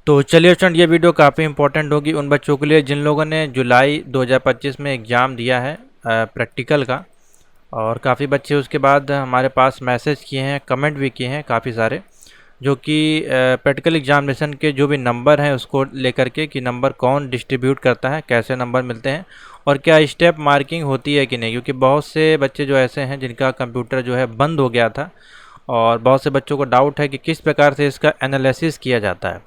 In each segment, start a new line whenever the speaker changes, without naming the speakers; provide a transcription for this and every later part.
तो चलिए स्टूडेंट, ये वीडियो काफ़ी इंपॉर्टेंट होगी उन बच्चों के लिए जिन लोगों ने जुलाई 2025 में एग्ज़ाम दिया है प्रैक्टिकल का। और काफ़ी बच्चे उसके बाद हमारे पास मैसेज किए हैं, कमेंट भी किए हैं काफ़ी सारे, जो कि प्रैक्टिकल एग्जामिनेशन के जो भी नंबर हैं उसको लेकर के कि नंबर कौन डिस्ट्रीब्यूट करता है, कैसे नंबर मिलते हैं और क्या स्टेप मार्किंग होती है कि नहीं। क्योंकि बहुत से बच्चे जो ऐसे हैं जिनका कंप्यूटर जो है बंद हो गया था और बहुत से बच्चों को डाउट है कि किस प्रकार से इसका एनालिसिस किया जाता है।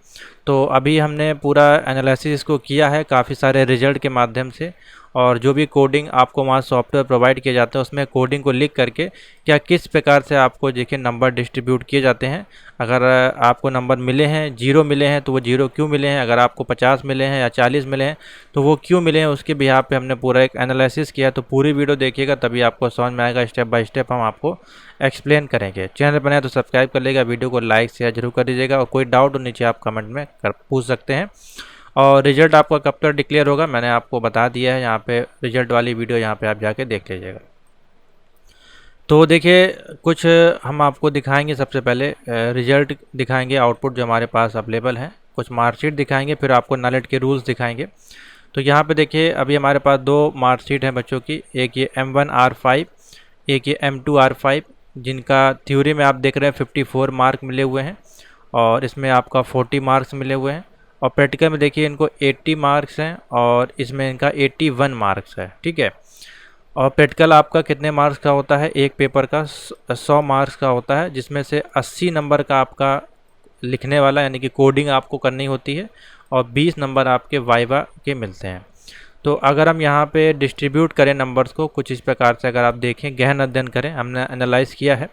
तो अभी हमने पूरा एनालिसिस इसको किया है काफ़ी सारे रिजल्ट के माध्यम से, और जो भी कोडिंग आपको वहाँ सॉफ्टवेयर प्रोवाइड किए जाते हैं उसमें कोडिंग को लिख करके क्या किस प्रकार से आपको देखिए नंबर डिस्ट्रीब्यूट किए जाते हैं। अगर आपको नंबर मिले हैं, जीरो मिले हैं, तो वो जीरो क्यों मिले हैं, अगर आपको 50 मिले हैं या 40 मिले हैं तो वो क्यों मिले हैं, उसके बिहाफ पे हमने पूरा एक एनालिसिस किया। तो पूरी वीडियो देखिएगा तभी आपको समझ में आएगा, स्टेप बाय स्टेप हम आपको एक्सप्लेन करेंगे। चैनल पर नए तो सब्सक्राइब कर लीजिएगा, वीडियो को लाइक शेयर जरूर कर दीजिएगा और कोई डाउट हो नीचे आप कमेंट में पूछ सकते हैं। और रिजल्ट आपका कब तक डिक्लेयर होगा मैंने आपको बता दिया है, यहाँ पे रिजल्ट वाली वीडियो यहाँ पे आप जाके देख लीजिएगा। तो देखिए कुछ हम आपको दिखाएंगे, सबसे पहले रिजल्ट दिखाएंगे, आउटपुट जो हमारे पास अवेलेबल है, कुछ मार्कशीट दिखाएंगे, फिर आपको नॉलेज के रूल्स दिखाएंगे। तो यहाँ पे देखिए अभी हमारे पास दो मार्कशीट हैं बच्चों की, एक ये M1R5, एक ये M2R5, जिनका थ्योरी में आप देख रहे हैं 54 मार्क मिले हुए हैं और इसमें आपका 40 मार्क्स मिले हुए हैं। और प्रैक्टिकल में देखिए इनको 80 मार्क्स हैं और इसमें इनका 81 मार्क्स है, ठीक है। और प्रैक्टिकल आपका कितने मार्क्स का होता है, एक पेपर का 100 मार्क्स का होता है, जिसमें से 80 नंबर का आपका लिखने वाला यानी कि कोडिंग आपको करनी होती है और 20 नंबर आपके वाइवा के मिलते हैं। तो अगर हम यहाँ पे डिस्ट्रीब्यूट करें नंबर्स को कुछ इस प्रकार से, अगर आप देखें गहन अध्ययन करें, हमने एनालाइज किया है।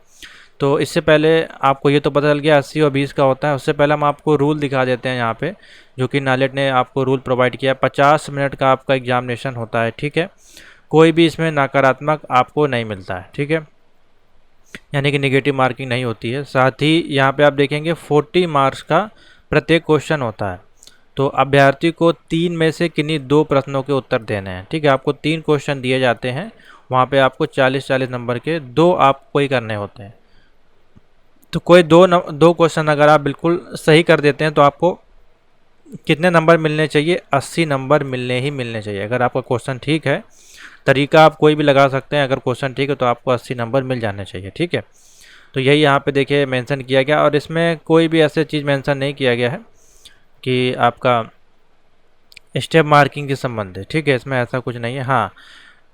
तो इससे पहले आपको ये तो पता चल गया 80 और 20 का होता है, उससे पहले हम आपको रूल दिखा देते हैं यहाँ पे, जो कि नॉलेज ने आपको रूल प्रोवाइड किया है। 50 मिनट का आपका एग्जामिनेशन होता है, ठीक है। कोई भी इसमें नकारात्मक आपको नहीं मिलता है, ठीक है, यानी कि नेगेटिव मार्किंग नहीं होती है। साथ ही यहाँ पे आप देखेंगे 40 मार्क्स का प्रत्येक क्वेश्चन होता है। तो अभ्यर्थी को 3 में से किन्हीं 2 प्रश्नों के उत्तर देने हैं, ठीक है। आपको 3 क्वेश्चन दिए जाते हैं, वहाँ पे आपको 40-40 नंबर के 2 आपको ही करने होते हैं। तो कोई दो क्वेश्चन अगर आप बिल्कुल सही कर देते हैं तो आपको कितने नंबर मिलने चाहिए, 80 नंबर मिलने ही मिलने चाहिए। अगर आपका क्वेश्चन ठीक है, तरीका आप कोई भी लगा सकते हैं, अगर क्वेश्चन ठीक है तो आपको 80 नंबर मिल जाने चाहिए, ठीक है। तो यही यहाँ पे देखिए मेंशन किया गया और इसमें कोई भी ऐसे चीज़ मेंशन नहीं किया गया है कि आपका स्टेप मार्किंग के संबंध है, ठीक है, इसमें ऐसा कुछ नहीं है। हाँ,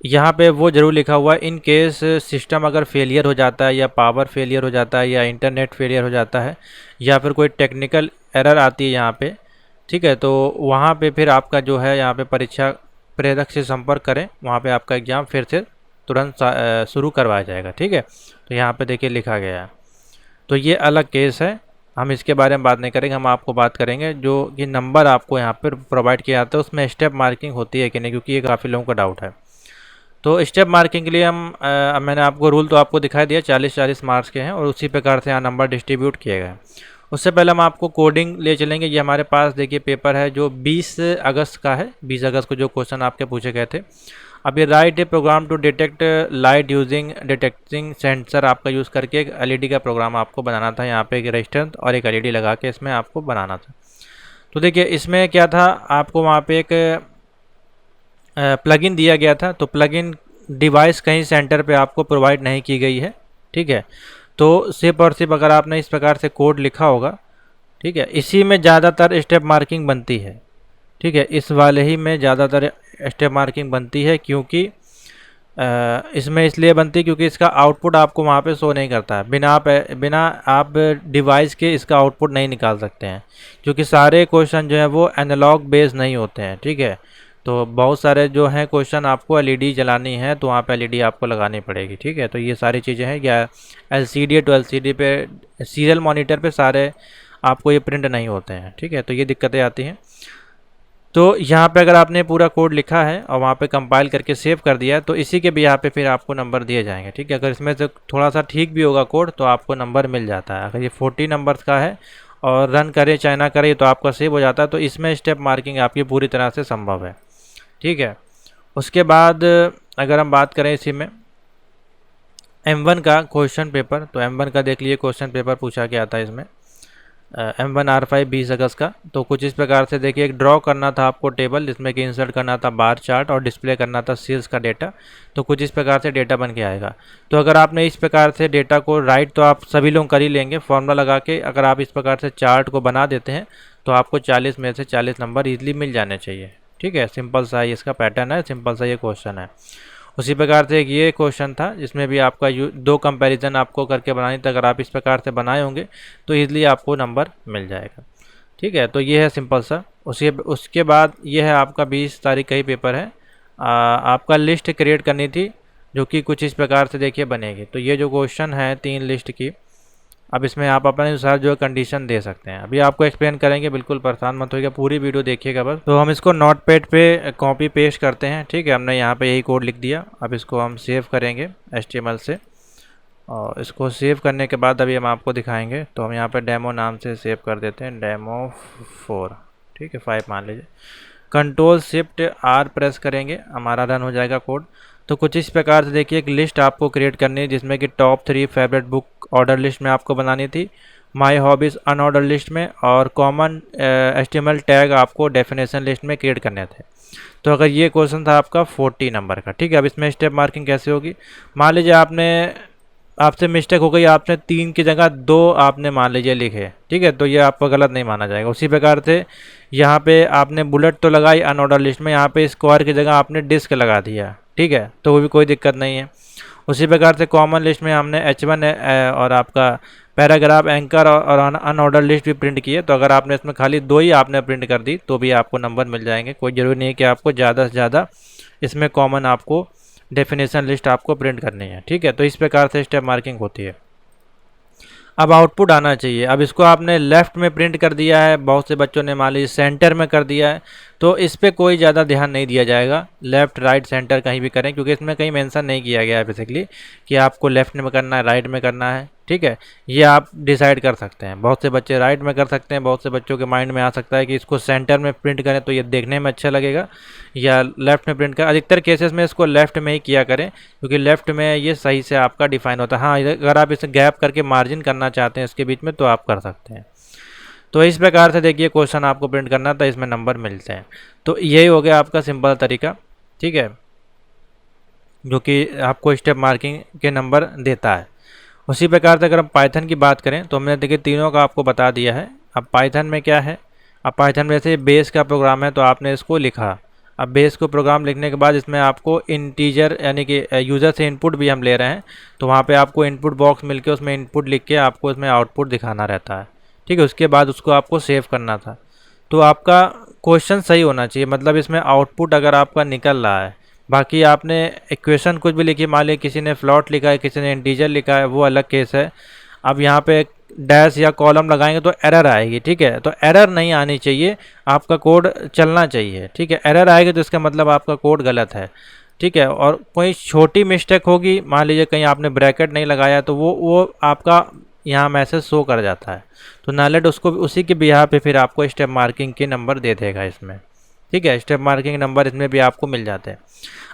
यहाँ पे वो ज़रूर लिखा हुआ है, इन केस सिस्टम अगर फेलियर हो जाता है या पावर फेलियर हो जाता है या इंटरनेट फेलियर हो जाता है या फिर कोई टेक्निकल एरर आती है यहाँ पे, ठीक है, तो वहाँ पे फिर आपका जो है यहाँ पे परीक्षा प्रेरक से संपर्क करें, वहाँ पे आपका एग्ज़ाम फिर से तुरंत शुरू करवाया जाएगा, ठीक है। तो यहाँ पे देखिए लिखा गया है। तो ये अलग केस है, हम इसके बारे में बात नहीं करेंगे, हम आपको बात करेंगे जो कि नंबर आपको यहाँ पर प्रोवाइड किया जाता है उसमें स्टेप मार्किंग होती है कि नहीं, क्योंकि ये काफ़ी लोगों का डाउट है। तो स्टेप मार्किंग के लिए मैंने आपको रूल तो आपको दिखाई दिया, 40-40 मार्क्स के हैं और उसी प्रकार से यहाँ नंबर डिस्ट्रीब्यूट किए गए हैं। उससे पहले हम आपको कोडिंग ले चलेंगे। ये हमारे पास देखिए पेपर है जो 20 अगस्त का है, 20 अगस्त को जो क्वेश्चन आपके पूछे गए थे। अब ये write a program to detect light using detecting sensor आपका यूज़ करके एक एलईडी का प्रोग्राम आपको बनाना था। यहाँ पे एक रेजिस्टेंस और एक एलईडी लगा के इसमें आपको बनाना था। तो देखिए इसमें क्या था, आपको वहाँ पे एक प्लगइन दिया गया था। तो प्लगइन डिवाइस कहीं सेंटर पे आपको प्रोवाइड नहीं की गई है, ठीक है। तो सिर्फ और सिर्फ अगर आपने इस प्रकार से कोड लिखा होगा, ठीक है, इसी में ज़्यादातर स्टेप मार्किंग बनती है, ठीक है, इस वाले ही में ज़्यादातर स्टेप मार्किंग बनती है। क्योंकि इसमें इसलिए बनती है क्योंकि इसका आउटपुट आपको वहाँ पे शो नहीं करता है, बिना आप डिवाइस के इसका आउटपुट नहीं निकाल सकते हैं, क्योंकि सारे क्वेश्चन जो है वो एनालॉग बेस्ड नहीं होते हैं, ठीक है। तो बहुत सारे जो हैं क्वेश्चन आपको एलईडी जलानी है तो वहाँ पे एलईडी आपको लगानी पड़ेगी, ठीक है। तो ये सारी चीज़ें हैं, या एलसीडी टू एलसीडी पे सीरियल मॉनिटर पे सारे आपको ये प्रिंट नहीं होते हैं, ठीक है। तो ये दिक्कतें आती हैं। तो यहाँ पे अगर आपने पूरा कोड लिखा है और वहाँ पे कंपाइल करके सेव कर दिया है तो इसी के भी यहाँ पे फिर आपको नंबर दिए जाएंगे, ठीक है। अगर इसमें से थोड़ा सा ठीक भी होगा कोड तो आपको नंबर मिल जाता है। अगर ये 40 नंबर्स का है और रन करें चाहे ना करें तो आपका सेव हो जाता है। तो इसमें स्टेप मार्किंग आपकी पूरी तरह से संभव है, ठीक है। उसके बाद अगर हम बात करें इसी में M1 का क्वेश्चन पेपर, तो M1 का देख लीजिए क्वेश्चन पेपर पूछा गया था इसमें। M1R5 20 अगस्त का। तो कुछ इस प्रकार से देखिए, एक ड्रॉ करना था आपको टेबल, जिसमें कि इंसर्ट करना था बार चार्ट और डिस्प्ले करना था सेल्स का डेटा। तो कुछ इस प्रकार से डेटा बन के आएगा। तो अगर आपने इस प्रकार से डेटा को राइट, तो आप सभी लोग कर ही लेंगे फॉर्मूला लगा के। अगर आप इस प्रकार से चार्ट को बना देते हैं तो आपको 40 में से 40 नंबर ईजिली मिल जाने चाहिए। ठीक है, सिंपल सा ही इसका पैटर्न है, सिंपल सा ये क्वेश्चन है। उसी प्रकार से एक ये क्वेश्चन था जिसमें भी आपका दो कंपैरिजन आपको करके बनानी थी। अगर आप इस प्रकार से बनाए होंगे तो ईजिली आपको नंबर मिल जाएगा। ठीक है, तो ये है सिंपल सा। उसके बाद ये है आपका 20 तारीख का ही पेपर है। आपका लिस्ट क्रिएट करनी थी, जो कि कुछ इस प्रकार से देखिए बनेगी। तो ये जो क्वेश्चन है 3 लिस्ट की, अब इसमें आप अपने अनुसार जो है कंडीशन दे सकते हैं। अभी आपको एक्सप्लेन करेंगे, बिल्कुल परेशान मत होइएगा, पूरी वीडियो देखिएगा बस। तो हम इसको नोटपैड पे कॉपी पेस्ट करते हैं। ठीक है, हमने यहाँ पे यही कोड लिख दिया। अब इसको हम सेव करेंगे HTML से, और इसको सेव करने के बाद अभी हम आपको दिखाएंगे। तो हम यहाँ पे डेमो नाम से सेव कर देते हैं, डेमो 4। ठीक है, 5 मान लीजिए। Ctrl+Shift+R प्रेस करेंगे, हमारा रन हो जाएगा कोड। तो कुछ इस प्रकार से देखिए, एक लिस्ट आपको क्रिएट करनी है, जिसमें कि top 3 favourite book order list में आपको बनानी थी, माय हॉबीज़ अनऑर्डर लिस्ट में, और कॉमन HTML टैग आपको डेफिनेशन लिस्ट में क्रिएट करने थे। तो अगर ये क्वेश्चन था आपका 40 नंबर का। ठीक है, अब इसमें स्टेप मार्किंग कैसे होगी? मान लीजिए आपसे मिस्टेक हो गई, आपने 3 की जगह 2 आपने मान लीजिए लिखे। ठीक है, तो ये आपको गलत नहीं माना जाएगा। उसी प्रकार से यहाँ पे आपने बुलेट तो लगाई अनऑर्डर लिस्ट में, यहाँ पे स्क्वायर की जगह आपने डिस्क लगा दिया। ठीक है, तो वो भी कोई दिक्कत नहीं है। उसी प्रकार से कॉमन लिस्ट में हमने H1 और आपका पैराग्राफ, एंकर और अनऑर्डर लिस्ट भी प्रिंट किए। तो अगर आपने इसमें खाली 2 ही आपने प्रिंट कर दी तो भी आपको नंबर मिल जाएंगे। कोई ज़रूरी नहीं है कि आपको ज़्यादा से ज़्यादा इसमें कॉमन आपको डेफिनेशन लिस्ट आपको प्रिंट करनी है। ठीक है, तो इस प्रकार से स्टेप मार्किंग होती है। अब आउटपुट आना चाहिए। अब इसको आपने लेफ़्ट में प्रिंट कर दिया है, बहुत से बच्चों ने मान लीजिए सेंटर में कर दिया है, तो इस पे कोई ज़्यादा ध्यान नहीं दिया जाएगा। लेफ़्ट, राइट, सेंटर कहीं भी करें, क्योंकि इसमें कहीं मेंशन नहीं किया गया है बेसिकली कि आपको लेफ़्ट में करना है, राइट में करना है। ठीक है, ये आप डिसाइड कर सकते हैं। बहुत से बच्चे राइट में कर सकते हैं, बहुत से बच्चों के माइंड में आ सकता है कि इसको सेंटर में प्रिंट करें तो ये देखने में अच्छा लगेगा, या लेफ़्ट में प्रिंट करें। अधिकतर केसेस में इसको लेफ़्ट में ही किया करें, क्योंकि लेफ़्ट में ये सही से आपका डिफाइन होता है। हाँ, अगर आप इसे गैप करके मार्जिन करना चाहते हैं इसके बीच में, तो आप कर सकते हैं। तो इस प्रकार से देखिए क्वेश्चन आपको प्रिंट करना था, इसमें नंबर मिलते हैं। तो यही हो गया आपका सिंपल तरीका। ठीक है, जो कि आपको स्टेप मार्किंग के नंबर देता है। उसी प्रकार से अगर हम पाइथन की बात करें तो हमने देखिए तीनों का आपको बता दिया है। अब पाइथन में क्या है, अब पाइथन में जैसे बेस का प्रोग्राम है तो आपने इसको लिखा। अब बेस को प्रोग्राम लिखने के बाद इसमें आपको इंटीजर यानी कि यूज़र से इनपुट भी हम ले रहे हैं, तो वहाँ पे आपको इनपुट बॉक्स मिलके उसमें इनपुट लिख के आपको इसमें आउटपुट दिखाना रहता है। ठीक है, उसके बाद उसको आपको सेव करना था। तो आपका क्वेश्चन सही होना चाहिए, मतलब इसमें आउटपुट अगर आपका निकल रहा है। बाकी आपने इक्वेशन कुछ भी लिखी, मान लीजिए किसी ने फ्लॉट लिखा है, किसी ने इंटीजर लिखा है, वो अलग केस है। अब यहाँ पे डैश या कॉलम लगाएंगे तो एरर आएगी। ठीक है, तो एरर नहीं आनी चाहिए, आपका कोड चलना चाहिए। ठीक है, एरर आएगी तो इसका मतलब आपका कोड गलत है। ठीक है, और कोई छोटी मिस्टेक होगी, मान लीजिए कहीं आपने ब्रैकेट नहीं लगाया, तो वो आपका यहाँ मैसेज शो कर जाता है। तो नालेट उसको उसी के बिहार पे फिर आपको स्टेप मार्किंग के नंबर दे देगा इसमें। ठीक है, स्टेप मार्किंग नंबर इसमें भी आपको मिल जाते हैं।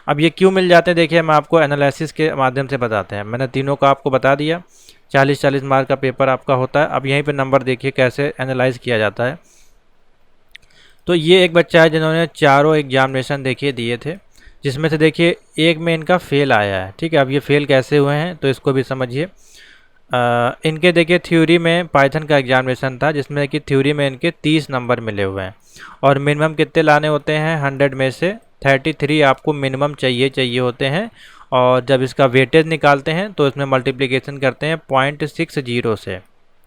अब ये क्यों मिल जाते हैं, देखिए हम आपको एनालिसिस के माध्यम से बताते हैं। मैंने तीनों का आपको बता दिया। 40-40 मार्क का पेपर आपका होता है। अब यहीं पे नंबर देखिए कैसे एनालाइज किया जाता है। तो ये एक बच्चा है जिन्होंने चारों एग्जामिनेशन देखिए दिए थे, जिसमें से देखिए एक में इनका फेल आया है। ठीक है, अब ये फेल कैसे हुए हैं तो इसको भी समझिए। इनके देखिए थ्योरी में पाइथन का एग्जामिनेशन था, जिसमें कि थ्योरी में इनके 30 नंबर मिले हुए हैं, और मिनिमम कितने लाने होते हैं 100 में से 33 आपको मिनिमम चाहिए होते हैं। और जब इसका वेटेज निकालते हैं तो इसमें मल्टीप्लिकेशन करते हैं 0.60 से।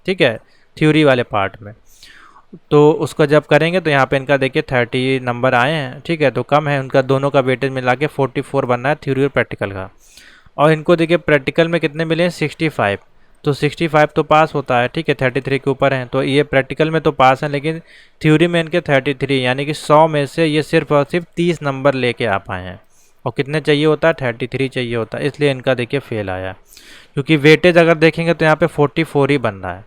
ठीक है, थ्योरी वाले पार्ट में। तो उसको जब करेंगे तो यहाँ पे इनका देखिए 30 नंबर आए हैं। ठीक है, तो कम है, उनका दोनों का वेटेज मिला के 44 बनना है थ्योरी और प्रैक्टिकल का। और इनको देखिए प्रैक्टिकल में कितने मिले हैं 65, तो 65 तो पास होता है। ठीक है, 33 के ऊपर हैं, तो ये प्रैक्टिकल में तो पास हैं, लेकिन थ्योरी में इनके 33, यानी कि 100 में से ये सिर्फ और सिर्फ 30 नंबर लेके आ पाए हैं। और कितने चाहिए होता है 33 चाहिए होता है, इसलिए इनका देखिए फेल आया। क्योंकि वेटेज अगर देखेंगे तो यहाँ पे 44 ही बन रहा है।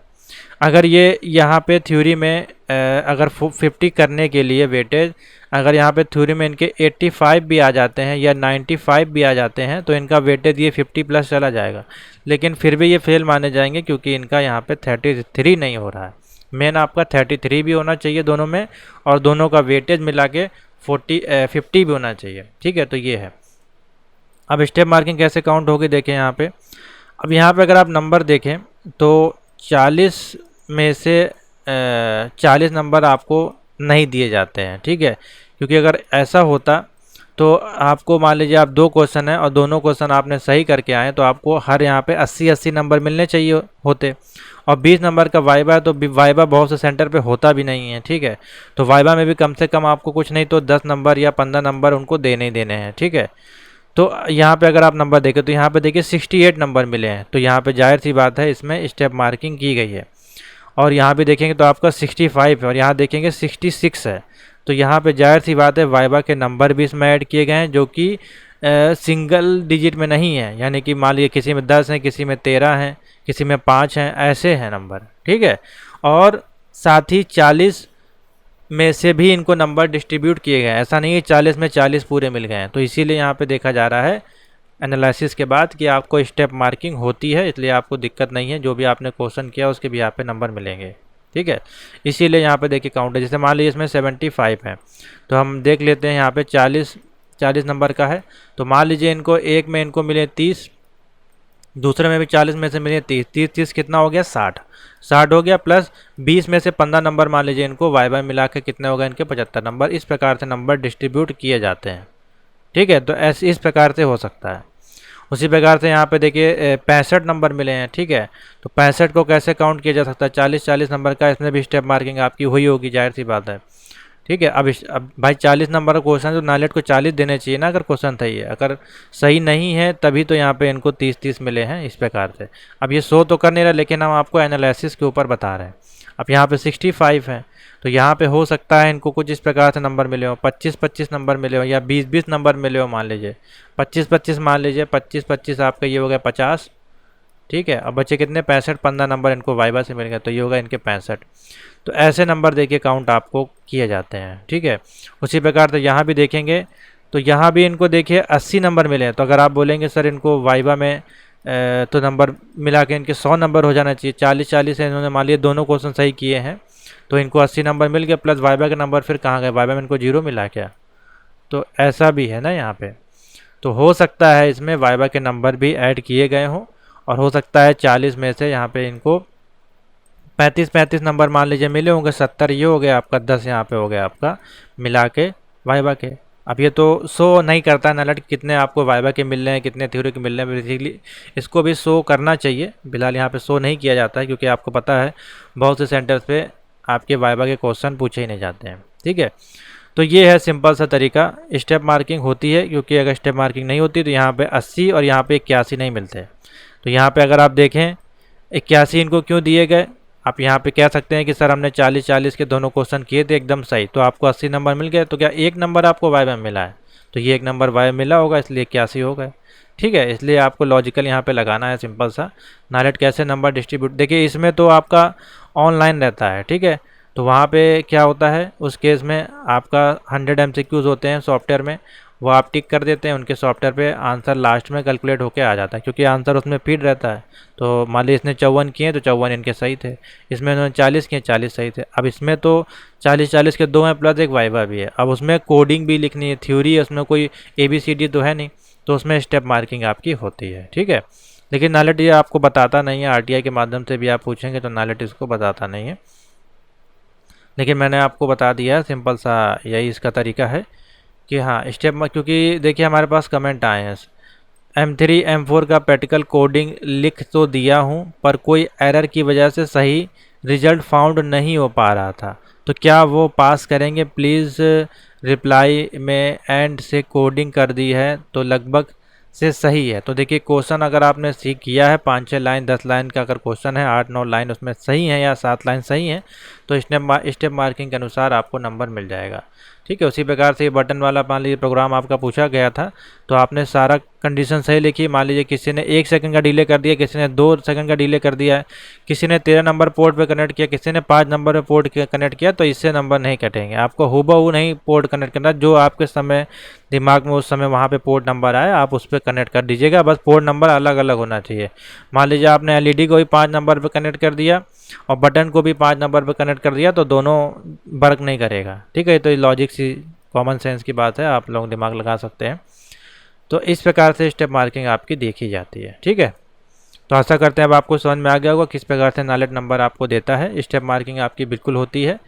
अगर ये यहाँ पे थ्योरी में अगर 50 करने के लिए वेटेज, अगर यहाँ पे थ्योरी में इनके 85 भी आ जाते हैं या 95 भी आ जाते हैं तो इनका वेटेज ये 50+ चला जाएगा, लेकिन फिर भी ये फेल माने जाएंगे क्योंकि इनका यहाँ पे 33 नहीं हो रहा है। मेन आपका 33 भी होना चाहिए दोनों में, और दोनों का वेटेज मिला के 50 भी होना चाहिए। ठीक है, तो ये है। अब स्टेप मार्किंग कैसे काउंट होगी देखें यहाँ पे। अब यहाँ पे अगर आप नंबर देखें तो 40 में से 40 नंबर आपको नहीं दिए जाते हैं। ठीक है, क्योंकि अगर ऐसा होता तो आपको मान लीजिए आप 2 क्वेश्चन हैं और दोनों क्वेश्चन आपने सही करके आए तो आपको हर यहाँ पे 80-80 नंबर मिलने चाहिए होते, और 20 नंबर का वाइबा है तो वाइबा बहुत से सेंटर पे होता भी नहीं है। ठीक है, तो वाइबा में भी कम से कम आपको कुछ नहीं तो 10 नंबर या 15 नंबर उनको देने ही देने हैं। ठीक है, तो यहाँ पे अगर आप नंबर देखें तो यहाँ पे देखिए 68 नंबर मिले हैं, तो यहाँ पे जाहिर सी बात है इसमें स्टेप मार्किंग की गई है। और यहाँ पे देखेंगे तो आपका 65 है और यहाँ देखेंगे 66 है, तो यहाँ पे जाहिर सी बात है वाइबा के नंबर भी इसमें ऐड किए गए हैं जो कि सिंगल डिजिट में नहीं है, यानी कि मान लीजिए किसी में 10 हैं, किसी में 13 हैं, किसी में 5 हैं, ऐसे हैं नंबर। ठीक है, और साथ ही 40 में से भी इनको नंबर डिस्ट्रीब्यूट किए गए हैं, ऐसा नहीं है 40 में 40 पूरे मिल गए हैं। तो इसीलिए यहाँ पे देखा जा रहा है एनालिसिस के बाद कि आपको स्टेप मार्किंग होती है, इसलिए आपको दिक्कत नहीं है, जो भी आपने क्वेश्चन किया उसके भी यहाँ पे नंबर मिलेंगे। ठीक है, इसीलिए यहाँ पे देखिए काउंट है। जैसे मान लीजिए इसमें 75 है तो हम देख लेते हैं यहाँ पे 40 नंबर का है, तो मान लीजिए इनको एक में इनको मिले 30, दूसरे में भी 40 में से मिले 30, 30 कितना हो गया 60 हो गया, प्लस 20 में से 15 नंबर मान लीजिए इनको वाई मिला के कितने हो गए इनके 75 नंबर। इस प्रकार से नंबर डिस्ट्रीब्यूट किए जाते हैं। ठीक है, तो ऐसे इस प्रकार से हो सकता है। उसी प्रकार से यहाँ पे देखिए 65 नंबर मिले हैं। ठीक है, तो 65 को कैसे काउंट किया जा सकता है, 40 नंबर का, इसमें भी स्टेप मार्किंग आपकी हुई होगी, जाहिर सी बात है। ठीक है, अब भाई 40 नंबर का क्वेश्चन तो नालेट को 40 देने चाहिए ना, अगर क्वेश्चन सही है। अगर सही नहीं है तभी तो यहाँ पे इनको 30 मिले हैं इस प्रकार से। अब ये 100 तो कर नहीं रहा, लेकिन हम आपको एनालिसिस के ऊपर बता रहे हैं। अब यहाँ पे 65 है तो यहाँ पे हो सकता है इनको कुछ इस प्रकार से नंबर मिले हो, 25 नंबर मिले हो, या 20 नंबर मिले हो। मान लीजिए 25 मान लीजिए 25 आपका ये हो गया 50। ठीक है, अब बच्चे कितने 65, 15 नंबर इनको वाइबा से मिल गए तो ये होगा इनके 65। तो ऐसे नंबर देखिए काउंट आपको किए जाते हैं। ठीक है, उसी प्रकार से यहाँ भी देखेंगे तो यहाँ भी इनको देखिए 80 नंबर मिले हैं। तो अगर आप बोलेंगे सर इनको वाइबा में तो नंबर मिला के इनके 100 नंबर हो जाना चाहिए, 40 है, इन्होंने मान लिया दोनों क्वेश्चन सही किए हैं तो इनको 80 नंबर मिल गए, प्लस वाइबा के नंबर फिर कहाँ गए, वाइबा में इनको 0 मिला क्या। तो ऐसा भी है ना यहाँ पे। तो हो सकता है इसमें वाइबा के नंबर भी ऐड किए गए हों, और हो सकता है 40 में से यहाँ पे इनको 35 नंबर मान लीजिए मिले होंगे, 70 ये हो गया आपका, 10 यहाँ पे हो गया आपका मिला के वाइबा के। अब ये तो शो नहीं करता है नालेट कितने आपको वाइबा के मिल रहे हैं, कितने थ्योरी के मिल रहे हैं। बेसिकली इसको भी शो करना चाहिए, फिलहाल यहाँ पे शो नहीं किया जाता है क्योंकि आपको पता है बहुत से सेंटर्स पे आपके वाइबा के क्वेश्चन पूछे ही नहीं जाते हैं। ठीक है, तो ये है सिंपल सा तरीका। स्टेप मार्किंग होती है क्योंकि अगर स्टेप मार्किंग नहीं होती तो यहाँ पे 80 और यहाँ पे 81 नहीं मिलते। तो यहाँ पे अगर आप देखें 81 इनको क्यों दिए गए, आप यहाँ पे कह सकते हैं कि सर हमने 40 के दोनों क्वेश्चन किए थे एकदम सही तो आपको 80 नंबर मिल गए, तो क्या एक नंबर आपको वाई में मिला है, तो ये एक नंबर वाई मिला होगा इसलिए 81 हो गए। ठीक है, इसलिए आपको लॉजिकल यहाँ पे लगाना है सिंपल सा। नालेट कैसे नंबर डिस्ट्रीब्यूट, देखिए इसमें तो आपका ऑनलाइन रहता है। ठीक है, तो वहाँ पे क्या होता है उस केस में आपका 100 MCQs होते हैं सॉफ्टवेयर में, वो आप टिक कर देते हैं, उनके सॉफ्टवेयर पे आंसर लास्ट में कैलकुलेट होके आ जाता है क्योंकि आंसर उसमें फीड रहता है। तो मान लीजिए इसने 54 किए तो 54 इनके सही थे, इसमें उन्होंने 40 किए 40 सही थे। अब इसमें तो 40 के 2 हैं प्लस एक वाइवा भी है, अब उसमें कोडिंग भी लिखनी है, थ्योरी है, उसमें कोई ABCD तो है नहीं, तो उसमें स्टेप मार्किंग आपकी होती है। ठीक है, लेकिन नालेट ये आपको बताता नहीं है, RTI के माध्यम से भी आप पूछेंगे तो नालेट इसको बताता नहीं है, लेकिन मैंने आपको बता दिया है सिंपल सा, यही इसका तरीका है कि हाँ स्टेप में। क्योंकि देखिए हमारे पास कमेंट आए हैं M3 M4 का प्रैक्टिकल कोडिंग लिख तो दिया हूँ पर कोई एरर की वजह से सही रिजल्ट फाउंड नहीं हो पा रहा था, तो क्या वो पास करेंगे प्लीज़। रिप्लाई में एंड से कोडिंग कर दी है तो लगभग से सही है। तो देखिए क्वेश्चन अगर आपने सीख किया है 5-6 लाइन 10 लाइन का अगर क्वेश्चन है 8-9 लाइन उसमें सही है या 7 लाइन सही है तो स्टेप मार्किंग के अनुसार आपको नंबर मिल जाएगा। ठीक है, उसी प्रकार से ये बटन वाला मान लीजिए प्रोग्राम आपका पूछा गया था, तो आपने सारा कंडीशन सही लिखी। मान लीजिए किसी ने 1 सेकंड का डिले कर दिया, किसी ने 2 सेकंड का डिले कर दिया है, किसी ने 13 नंबर पोर्ट पे कनेक्ट किया, किसी ने 5 नंबर पे पोर्ट कनेक्ट किया, तो इससे नंबर नहीं कटेंगे। आपको हूबहू नहीं पोर्ट कनेक्ट करना, जो आपके समय दिमाग में उस समय वहाँ पे पोर्ट नंबर आए आप उस पर कनेक्ट कर दीजिएगा, बस पोर्ट नंबर अलग अलग होना चाहिए। मान लीजिए आपने एलईडी को भी 5 नंबर पे कनेक्ट कर दिया और बटन को भी 5 नंबर पे कनेक्ट कर दिया, तो दोनों वर्क नहीं करेगा। ठीक है, तो ये लॉजिक सी कॉमन सेंस की बात है, आप लोग दिमाग लगा सकते हैं। तो इस प्रकार से स्टेप मार्किंग आपकी देखी जाती है। ठीक है, तो आशा करते हैं अब आपको समझ में आ गया होगा किस प्रकार से नॉलेज नंबर आपको देता है। स्टेप मार्किंग आपकी बिल्कुल होती है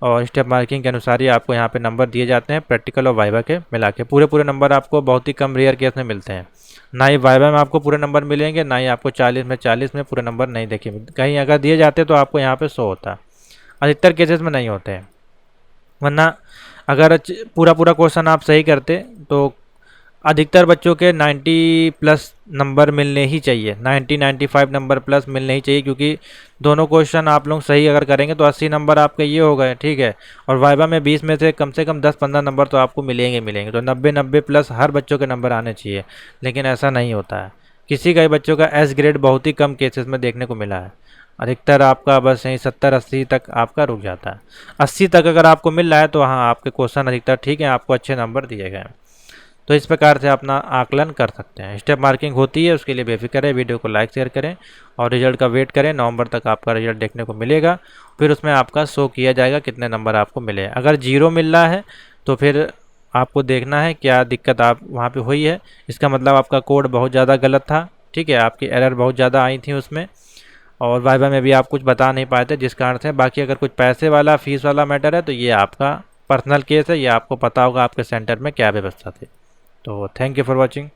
और स्टेप मार्किंग के अनुसार ही आपको यहाँ पे नंबर दिए जाते हैं, प्रैक्टिकल और वाइवा के मिला के। पूरे पूरे नंबर आपको बहुत ही कम रेयर केस में मिलते हैं। ना ही वाइवा में आपको पूरे नंबर मिलेंगे, ना ही आपको 40 में पूरे नंबर नहीं देखे। कहीं अगर दिए जाते तो आपको यहाँ पे 100 होता, अधिकतर केसेस में नहीं होते हैं। वरना अगर पूरा पूरा क्वेश्चन आप सही करते तो अधिकतर बच्चों के 90 प्लस नंबर मिलने ही चाहिए, 95 नंबर प्लस मिलने ही चाहिए, क्योंकि दोनों क्वेश्चन आप लोग सही अगर करेंगे तो 80 नंबर आपके ये हो गए। ठीक है, और वाइवा में 20 में से कम 10-15 नंबर तो आपको मिलेंगे। तो 90 प्लस हर बच्चों के नंबर आने चाहिए, लेकिन ऐसा नहीं होता है। किसी कई बच्चों का एस ग्रेड बहुत ही कम केसेस में देखने को मिला है। अधिकतर आपका बस यहीं 70-80 तक आपका रुक जाता है। 80 तक अगर आपको मिल रहा है तो हाँ, आपके क्वेश्चन अधिकतर ठीक है, आपको अच्छे नंबर दिए गए हैं। तो इस प्रकार से अपना आकलन कर सकते हैं। स्टेप मार्किंग होती है, उसके लिए बेफिक्र है। वीडियो को लाइक शेयर करें और रिजल्ट का वेट करें। नवंबर तक आपका रिजल्ट देखने को मिलेगा, फिर उसमें आपका शो किया जाएगा कितने नंबर आपको मिले। अगर 0 मिल रहा है तो फिर आपको देखना है क्या दिक्कत आप वहाँ पे हुई है। इसका मतलब आपका कोड बहुत ज़्यादा गलत था। ठीक है, आपकी एरर बहुत ज़्यादा आई थी उसमें, और वाइवा में भी आप कुछ बता नहीं पाए थे जिस कारण से। बाकी अगर कुछ पैसे वाला फीस वाला मैटर है तो ये आपका पर्सनल केस है, ये आपको पता होगा आपके सेंटर में क्या व्यवस्था थी। तो थैंक यू फॉर वॉचिंग।